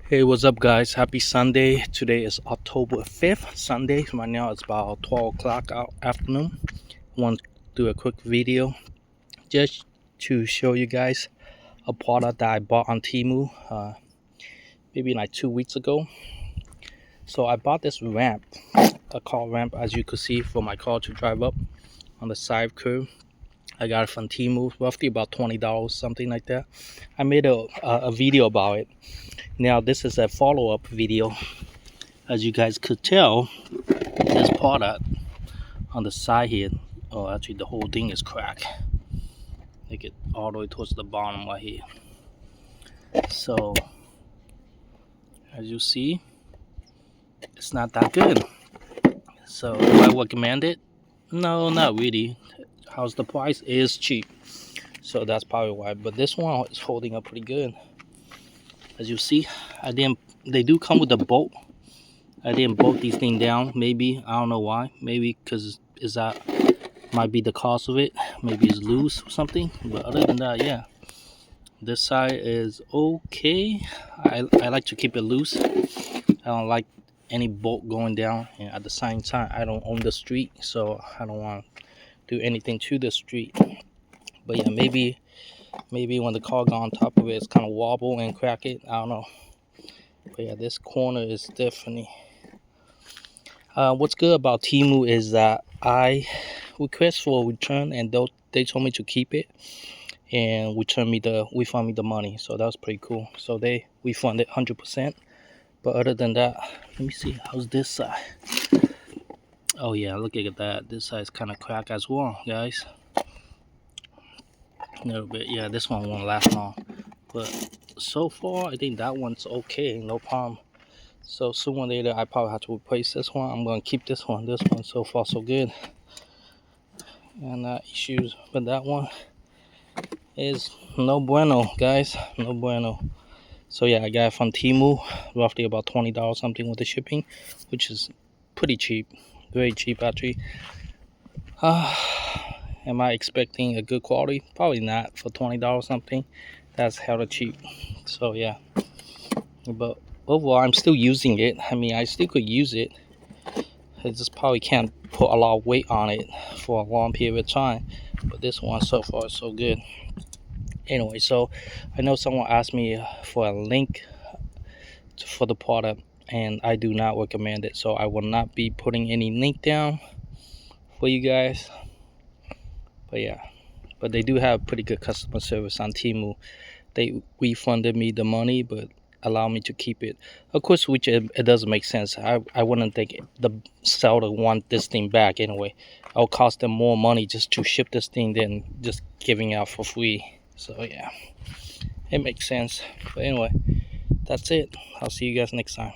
Hey, what's up, guys? Happy Sunday. Today is October 5th, Sunday. Right now it's about 12 o'clock afternoon. I want to do a quick video just to show you guys a product that I bought on Temu maybe like 2 weeks ago. So I bought this ramp, a car ramp, as you could see, for my car to drive up on the side curb. I got it from Temu, roughly about $20, something like that. I made a video about it. Now this is a follow-up video. As you guys could tell, this product on the side here, oh, actually the whole thing is cracked. Take it all the way towards the bottom right here. So as you see, it's not that good. So do I recommend it? No, not really. How's the price? It is cheap, so that's probably why. But this one is holding up pretty good. As you see, they do come with a bolt. I didn't bolt these things down. Maybe, I don't know why. Maybe because that might be the cost of it. Maybe it's loose or something. But other than that, yeah, this side is okay. I like to keep it loose. I don't like any bolt going down, and at the same time I don't own the street, so I don't want to do anything to the street. But yeah, maybe when the car got on top of it, it's kind of wobble and crack it. I don't know. But yeah, this corner is definitely what's good about Temu is that I request for a return, and they told me to keep it and refund me the money. So that was pretty cool. So they refunded 100%. But other than that, let me see, how's this side? Oh yeah, look at that. This side's kind of cracked as well, guys. A little bit. Yeah, this one won't last long. But so far, I think that one's okay, no problem. So sooner or later, I probably have to replace this one. I'm gonna keep this one. This one so far so good, and issues. But that one is no bueno, guys. No bueno. So yeah, I got it from Temu, roughly about $20 something with the shipping, which is pretty cheap, very cheap actually. Am I expecting a good quality? Probably not for $20 something. That's hella cheap. So yeah, but overall, I'm still using it. I mean, I still could use it. I just probably can't put a lot of weight on it for a long period of time. But this one so far is so good. Anyway, so I know someone asked me for a link for the product, and I do not recommend it. So I will not be putting any link down for you guys. But yeah, but they do have pretty good customer service on Temu. They refunded me the money, but allow me to keep it. Of course, which it doesn't make sense. I wouldn't think the seller want this thing back anyway. It'll cost them more money just to ship this thing than just giving out for free. So yeah, it makes sense. But anyway, that's it. I'll see you guys next time.